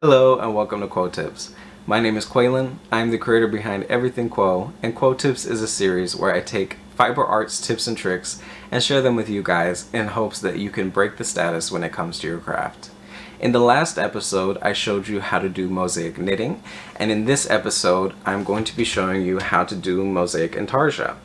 Hello and welcome to QUOE Tips. My name is Quaylen. I'm the creator behind everything QUOE, and QUOE Tips is a series where I take fiber arts tips and tricks and share them with you guys in hopes that you can break the status when it comes to your craft. In the last episode, I showed you how to do mosaic knitting, and in this episode, I'm going to be showing you how to do mosaic intarsia.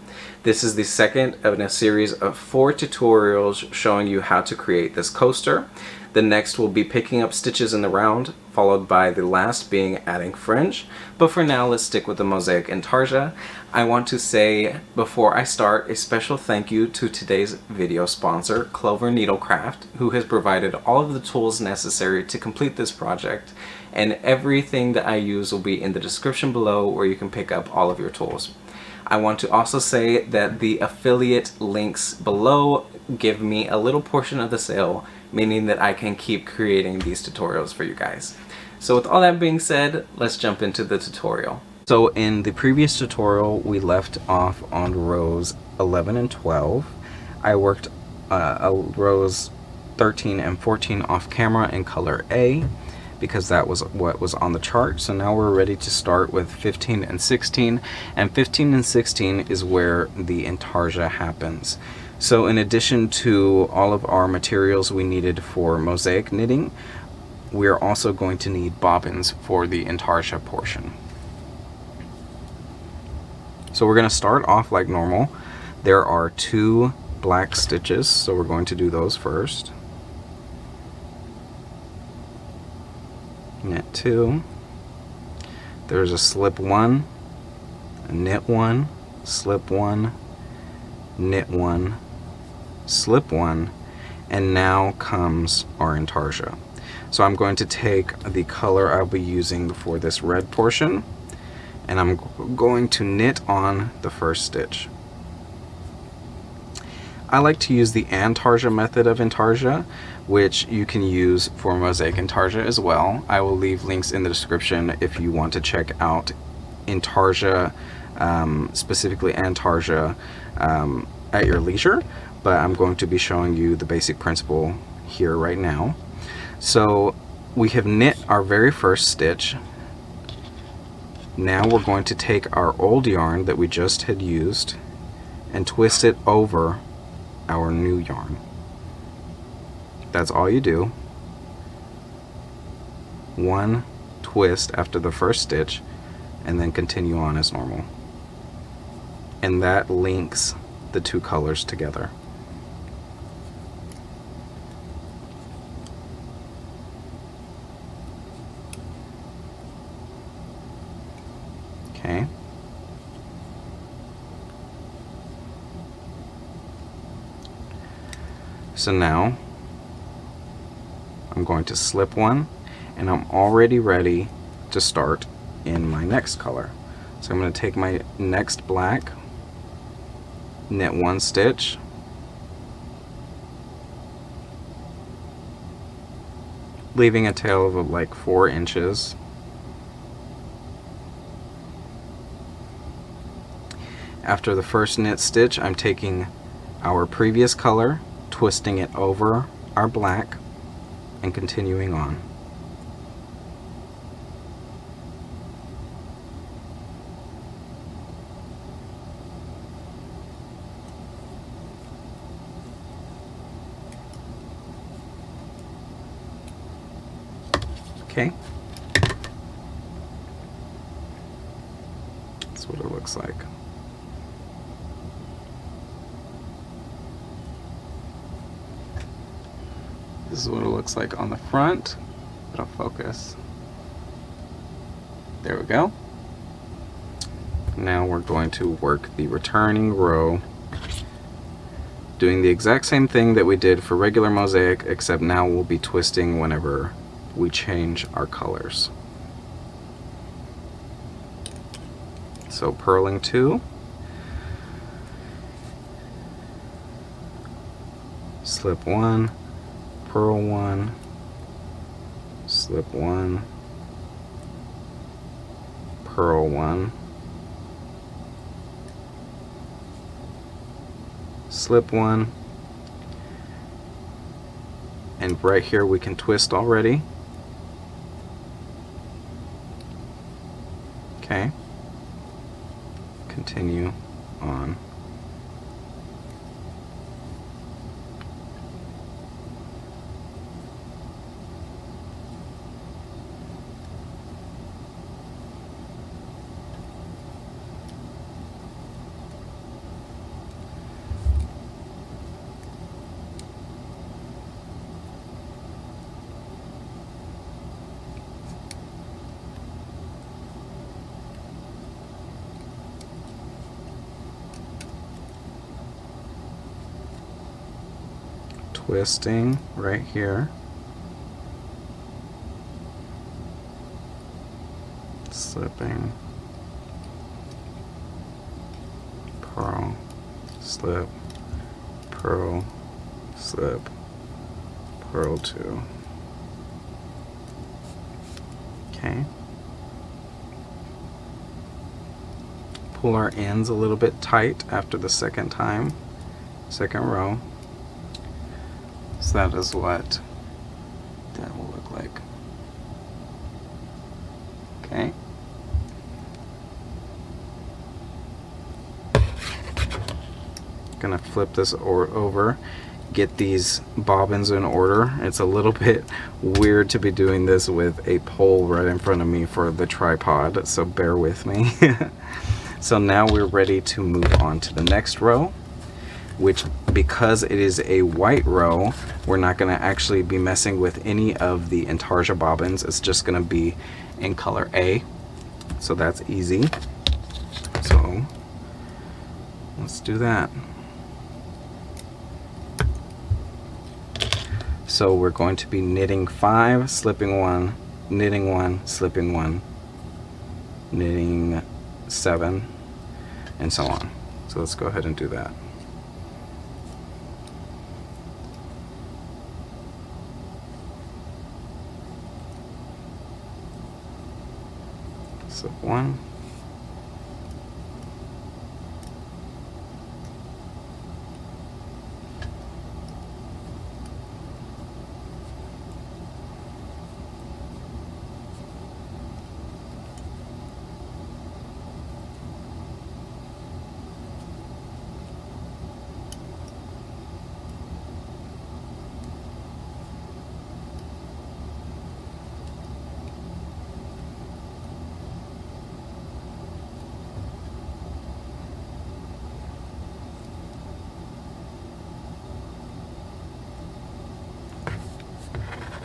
This is the second in a series of 4 tutorials showing you how to create this coaster. The next will be picking up stitches in the round, followed by the last being adding fringe. But for now, let's stick with the mosaic intarsia. I want to say, before I start, a special thank you to today's video sponsor, Clover Needlecraft, who has provided all of the tools necessary to complete this project. And everything that I use will be in the description below where you can pick up all of your tools. I want to also say that the affiliate links below give me a little portion of the sale, meaning that I can keep creating these tutorials for you guys. So with all that being said, let's jump into the tutorial. So in the previous tutorial, we left off on rows 11 and 12. I worked rows 13 and 14 off camera in color A, because that was what was on the chart. So now we're ready to start with 15 and 16, and 15 and 16 is where the intarsia happens. So in addition to all of our materials we needed for mosaic knitting, we're also going to need bobbins for the intarsia portion. So we're going to start off like normal. There are 2 black stitches, so we're going to do those first. Knit 2, there's a slip 1, a knit 1, slip 1, knit 1, slip 1, and now comes our intarsia. So I'm going to take the color I'll be using for this red portion, and I'm going to knit on the first stitch. I like to use the Intarsia method of intarsia, which you can use for mosaic intarsia as well. I will leave links in the description if you want to check out intarsia, specifically Intarsia, at your leisure, but I'm going to be showing you the basic principle here right now. So we have knit our very first stitch. Now we're going to take our old yarn that we just had used and twist it over our new yarn. That's all you do. One twist after the first stitch and then continue on as normal. And that links the 2 colors together. Okay. So now I'm going to slip 1, and I'm already ready to start in my next color. So I'm going to take my next black, knit 1 stitch, leaving a tail of like 4 inches. After the first knit stitch, I'm taking our previous color, twisting it over our black, and continuing on. Okay. That's what it looks like. This is what it looks like on the front. It'll focus. There we go. Now we're going to work the returning row, doing the exact same thing that we did for regular mosaic, except now we'll be twisting whenever we change our colors. So purling 2, slip 1, purl 1, slip 1, purl 1, slip 1, and right here we can twist already. Okay. Continue on. Twisting right here, slipping, purl, slip, purl, slip, purl 2. Okay. Pull our ends a little bit tight after the second time, second row. So that is what that will look like. Okay. Gonna flip this over, get these bobbins in order. It's a little bit weird to be doing this with a pole right in front of me for the tripod, so bear with me. So now we're ready to move on to the next row, which, because it is a white row, we're not going to actually be messing with any of the Intarsia bobbins. It's just going to be in color A, so that's easy. So let's do that. So we're going to be knitting 5, slipping 1, knitting 1, slipping 1, knitting 7, and so on. So let's go ahead and do that. Slip 1,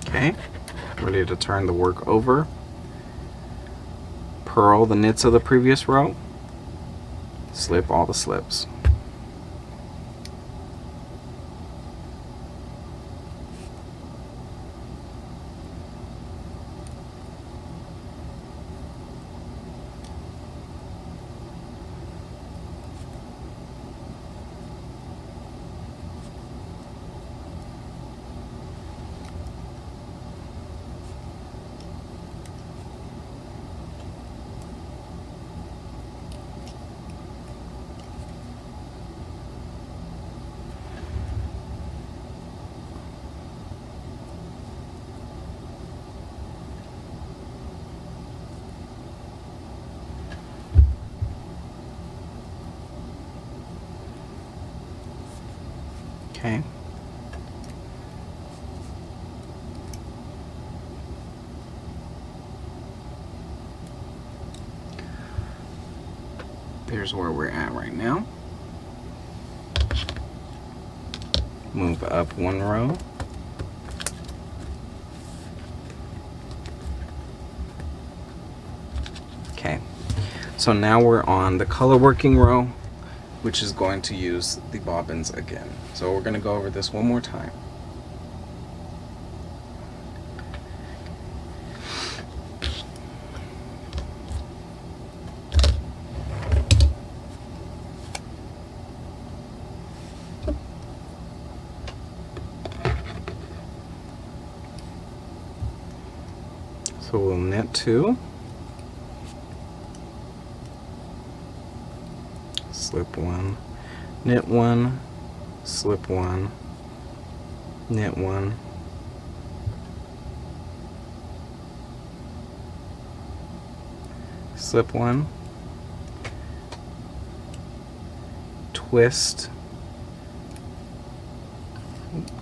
okay, ready to turn the work over. Purl the knits of the previous row, slip all the slips. Okay. There's where we're at right now. Move up 1 row. Okay. So now we're on the color working row, which is going to use the bobbins again. So we're going to go over this one more time. So we'll knit 2, slip 1, knit 1, slip 1, knit 1, slip one, twist,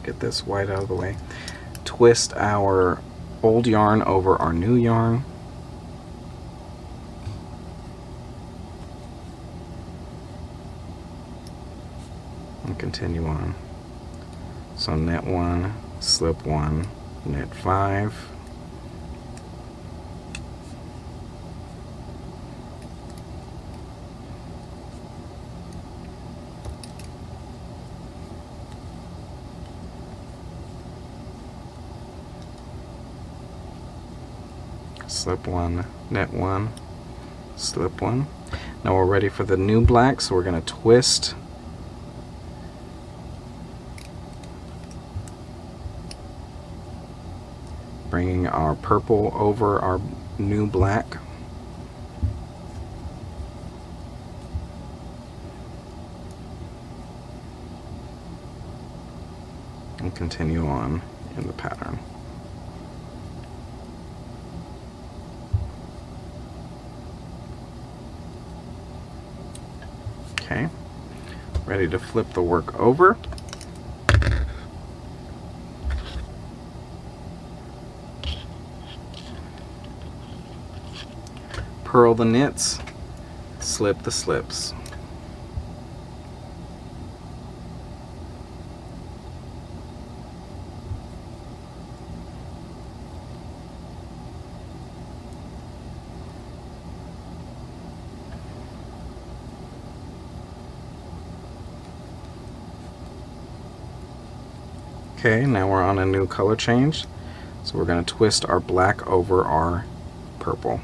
get this white out of the way, twist our old yarn over our new yarn, and continue on. So knit one, slip one, knit 5, slip one, knit one, slip one. Now we're ready for the new black, so we're going to twist, bringing our purple over our new black, and continue on in the pattern. Okay, ready to flip the work over. Purl the knits, slip the slips. Okay, now we're on a new color change. So we're going to twist our black over our purple.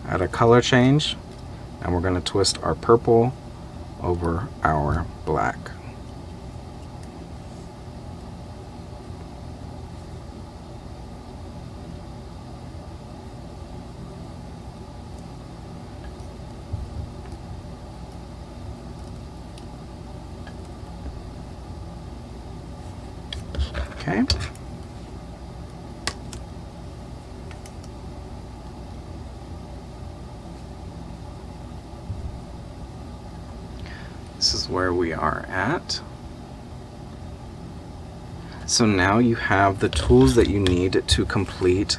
Add a color change, and we're going to twist our purple over our black. Okay. This is where we are at. So now you have the tools that you need to complete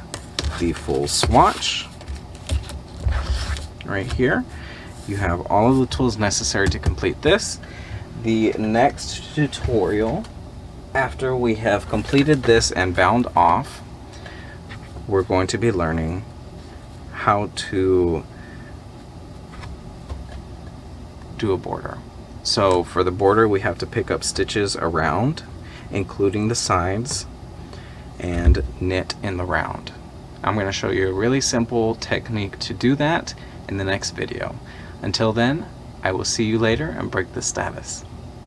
the full swatch. Right here, you have all of the tools necessary to complete this. The next tutorial, after we have completed this and bound off, we're going to be learning how to do a border. So for the border, we have to pick up stitches around, including the sides, and knit in the round. I'm going to show you a really simple technique to do that in the next video. Until then, I will see you later and break the status.